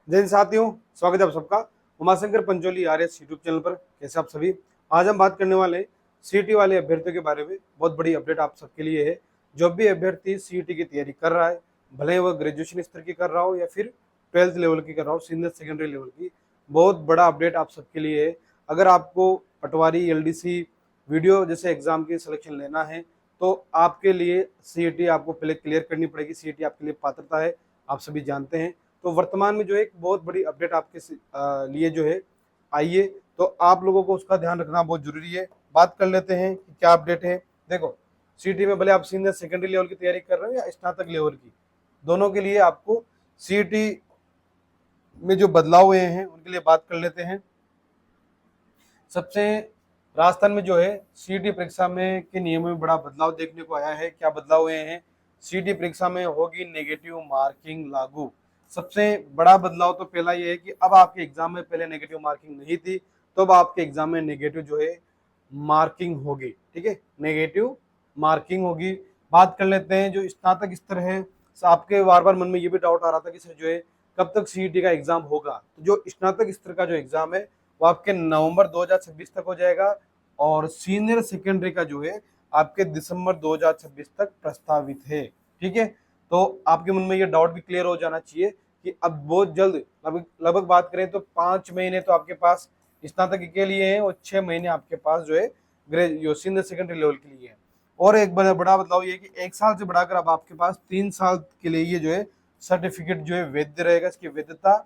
जय हिंद साथियों, स्वागत है आप सबका Umashankar Pancholi RS YouTube channel पर। कैसे आप सभी। आज हम बात करने वाले सीईटी वाले अभ्यर्थियों के बारे में। बहुत बड़ी अपडेट आप सबके लिए है। जो भी अभ्यर्थी सीईटी की तैयारी कर रहा है, भले वह ग्रेजुएशन स्तर की कर रहा हो या फिर 12th लेवल की कर रहा हो, सीनियर सेकेंडरी लेवल की, बहुत बड़ा अपडेट आप सबके लिए है। अगर आपको पटवारी एलडीसी वीडियो जैसे एग्जाम की सिलेक्शन लेना है तो आपके लिए सीईटी आपको पहले क्लियर करनी पड़ेगी। सीईटी आपके लिए पात्रता है, आप सभी जानते हैं। तो वर्तमान में जो एक बहुत बड़ी अपडेट आपके लिए जो है आई है, तो आप लोगों को उसका ध्यान रखना बहुत जरूरी है। बात कर लेते हैं कि क्या अपडेट है। देखो, सीईटी में भले आप सीनियर सेकेंडरी लेवल की तैयारी कर रहे हो या स्नातक लेवल की, दोनों के लिए आपको सीईटी में जो बदलाव हुए हैं उनके लिए बात कर लेते हैं। सबसे राजस्थान में जो है सीईटी परीक्षा में के नियमों में बड़ा बदलाव देखने को आया है। क्या बदलाव हुए हैं? सीईटी परीक्षा में होगी नेगेटिव मार्किंग लागू। सबसे बड़ा बदलाव तो पहला ये है कि अब आपके एग्जाम में पहले नेगेटिव मार्किंग नहीं थी, तो अब आपके एग्जाम में नेगेटिव जो है मार्किंग होगी। ठीक है, नेगेटिव मार्किंग होगी। बात कर लेते हैं जो स्नातक स्तर है। आपके बार बार मन में ये भी डाउट आ रहा था कि सर जो है कब तक सीईटी का एग्जाम होगा। तो जो स्नातक स्तर का जो एग्जाम है वो आपके नवंबर 2026 तक हो जाएगा, और सीनियर सेकेंडरी का जो है आपके दिसंबर 2026 तक प्रस्तावित है। ठीक है, तो आपके मन में ये डाउट भी क्लियर हो जाना चाहिए कि अब बहुत जल्द, लगभग लगभग बात करें तो 5 महीने तो आपके पास स्नातक के लिए है और 6 महीने आपके पास जो है जो सीनियर सेकेंडरी लेवल के लिए है। और एक बड़ा बदलाव ये है कि 1 साल से बढ़ाकर अब आपके पास 3 साल के लिए ये जो है सर्टिफिकेट जो है वैध रहेगा। इसकी वैधता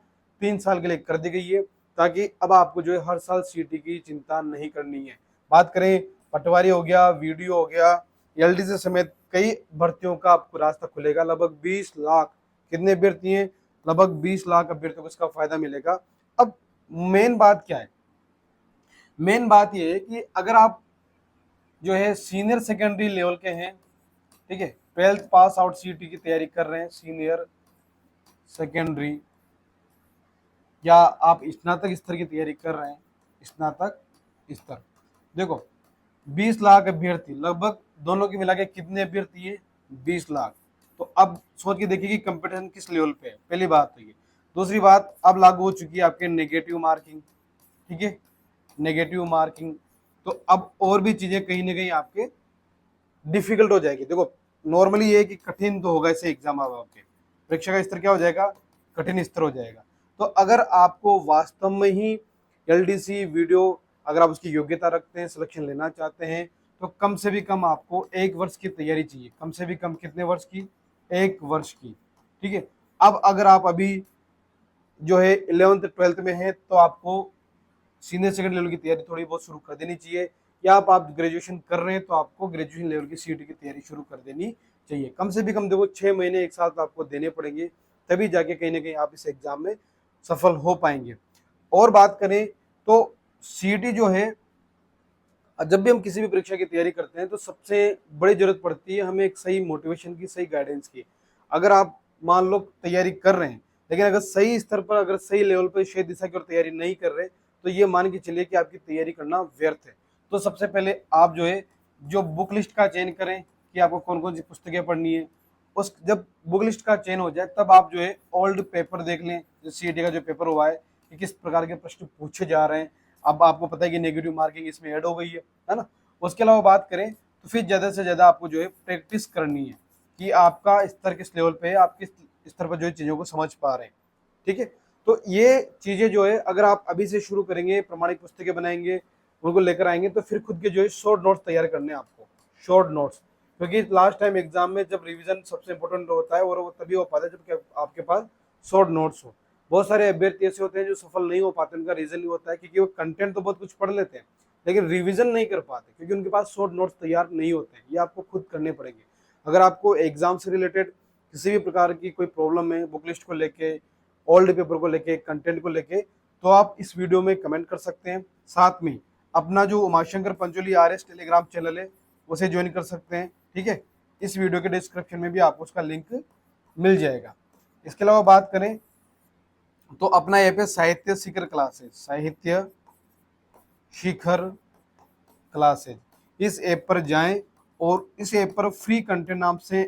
3 साल के लिए कर दी गई है, ताकि अब आपको जो है हर साल सीटी की चिंता नहीं करनी है। बात करें पटवारी हो गया, वीडियो हो गया, एलडीसी समेत कई भर्तियों का आपको रास्ता खुलेगा। लगभग 20 लाख, कितने अभ्यर्थी हैं? लगभग 20 लाख अभ्यर्थियों को इसका फायदा मिलेगा। अब मेन बात क्या है? मेन बात यह है कि अगर आप जो है सीनियर सेकेंडरी लेवल के हैं, ठीक है, 12th पास आउट सीटी की तैयारी कर रहे हैं, सीनियर सेकेंडरी, या आप स्नातक स्तर की तैयारी कर रहे हैं, स्नातक स्तर, देखो 20 लाख अभ्यर्थी, लगभग दोनों की मिला के कितने अभ्यर्थी है? 20 लाख। तो अब सोच के देखिए कि कंपटीशन किस लेवल पे है। पहली बात तो ये। दूसरी बात, अब लागू हो चुकी है आपके नेगेटिव मार्किंग। ठीक है, नेगेटिव मार्किंग, तो अब और भी चीजें कहीं ना कहीं आपके डिफिकल्ट हो जाएगी। देखो, नॉर्मली ये है कि कठिन तो होगा ऐसे एग्जाम, अब आपके परीक्षा का स्तर क्या हो जाएगा? कठिन स्तर हो जाएगा। तो अगर आपको वास्तव में ही एलडीसी वीडियो, अगर आप उसकी योग्यता रखते हैं, सिलेक्शन लेना चाहते हैं, तो कम से भी कम आपको 1 वर्ष की तैयारी चाहिए। कम से भी कम कितने वर्ष की? 1 वर्ष की। ठीक है, अब अगर आप अभी जो है 11th 12th में है तो आपको सीनियर सेकेंड लेवल की तैयारी थोड़ी बहुत शुरू कर देनी चाहिए। या आप ग्रेजुएशन कर रहे हैं तो आपको ग्रेजुएशन लेवल की सीईटी की तैयारी शुरू कर देनी चाहिए। कम से भी कम देखो 6 महीने 1 साल तो आपको देने पड़ेंगे, तभी जाके कहीं ना कहीं आप इस एग्जाम में सफल हो पाएंगे। और बात करें तो सीईटी जो है, जब भी हम किसी भी परीक्षा की तैयारी करते हैं तो सबसे बड़ी जरूरत पड़ती है हमें एक सही मोटिवेशन की, सही गाइडेंस की। अगर आप मान लो तैयारी कर रहे हैं, लेकिन अगर सही स्तर पर, अगर सही लेवल पर, सही दिशा की ओर तैयारी नहीं कर रहे, तो ये मान के चलिए कि आपकी तैयारी करना व्यर्थ है। तो सबसे पहले आप जो है जो बुक लिस्ट का चयन करें कि आपको कौन कौन सी पुस्तकें पढ़नी है। उस जब बुक लिस्ट का चयन हो जाए तब आप जो है ओल्ड पेपर देख लें, जो सीईटी का जो पेपर हुआ है कि किस प्रकार के प्रश्न पूछे जा रहे हैं। अब आपको पता है कि नेगेटिव मार्किंग इसमें ऐड हो गई है ना। उसके अलावा बात करें तो फिर ज़्यादा से ज़्यादा आपको जो है प्रैक्टिस करनी है कि आपका स्तर किस लेवल पे है, आप किस स्तर पर जो है चीज़ों को समझ पा रहे हैं। ठीक है, तो ये चीज़ें जो है अगर आप अभी से शुरू करेंगे, प्रमाणिक पुस्तकें बनाएंगे, उनको लेकर आएंगे, तो फिर खुद के जो है शॉर्ट नोट्स तैयार करने हैं आपको, शॉर्ट नोट्स। क्योंकि लास्ट टाइम एग्जाम में जब रिवीजन सबसे इंपॉर्टेंट होता है, और वो तभी हो पाता है जब आपके पास शॉर्ट नोट्स हो। बहुत सारे अभ्यर्थी ऐसे होते हैं जो सफल नहीं हो पाते। उनका रीजन ये होता है क्योंकि वो कंटेंट तो बहुत कुछ पढ़ लेते हैं लेकिन रिवीजन नहीं कर पाते, क्योंकि उनके पास शॉर्ट नोट्स तैयार नहीं होते हैं। ये आपको खुद करने पड़ेंगे। अगर आपको एग्जाम से रिलेटेड किसी भी प्रकार की कोई प्रॉब्लम है, बुक लिस्ट को लेके, ओल्ड पेपर को लेके, कंटेंट को लेके, तो आप इस वीडियो में कमेंट कर सकते हैं। साथ में अपना जो Umashankar Pancholi RS Telegram channel है उसे ज्वाइन कर सकते हैं। ठीक है, इस वीडियो के डिस्क्रिप्शन में भी आपको उसका लिंक मिल जाएगा। इसके अलावा बात करें तो अपना ऐप है साहित्य शिखर क्लासेज, साहित्य शिखर क्लासेज। इस ऐप पर जाएं और इस ऐप पर फ्री कंटेंट नाम से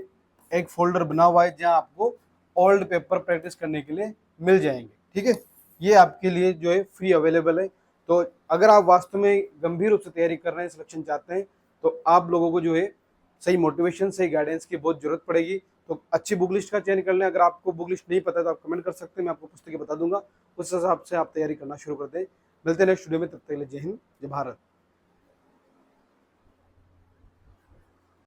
एक फोल्डर बना हुआ है जहां आपको ओल्ड पेपर प्रैक्टिस करने के लिए मिल जाएंगे। ठीक है, ये आपके लिए जो है फ्री अवेलेबल है। तो अगर आप वास्तव में गंभीर रूप से तैयारी कर रहे हैं, सिलेक्शन चाहते हैं, तो आप लोगों को जो है सही मोटिवेशन, सही गाइडेंस की बहुत जरूरत पड़ेगी। तो अच्छी बुक लिस्ट का चयन कर लें। अगर आपको बुक लिस्ट नहीं पता है तो आप कमेंट कर सकते हैं, मैं आपको पुस्तकें बता दूंगा, उस हिसाब से आप तैयारी करना शुरू कर दें। मिलते हैं नेक्स्ट वीडियो में, तब तक के लिए जय हिंद, जय भारत।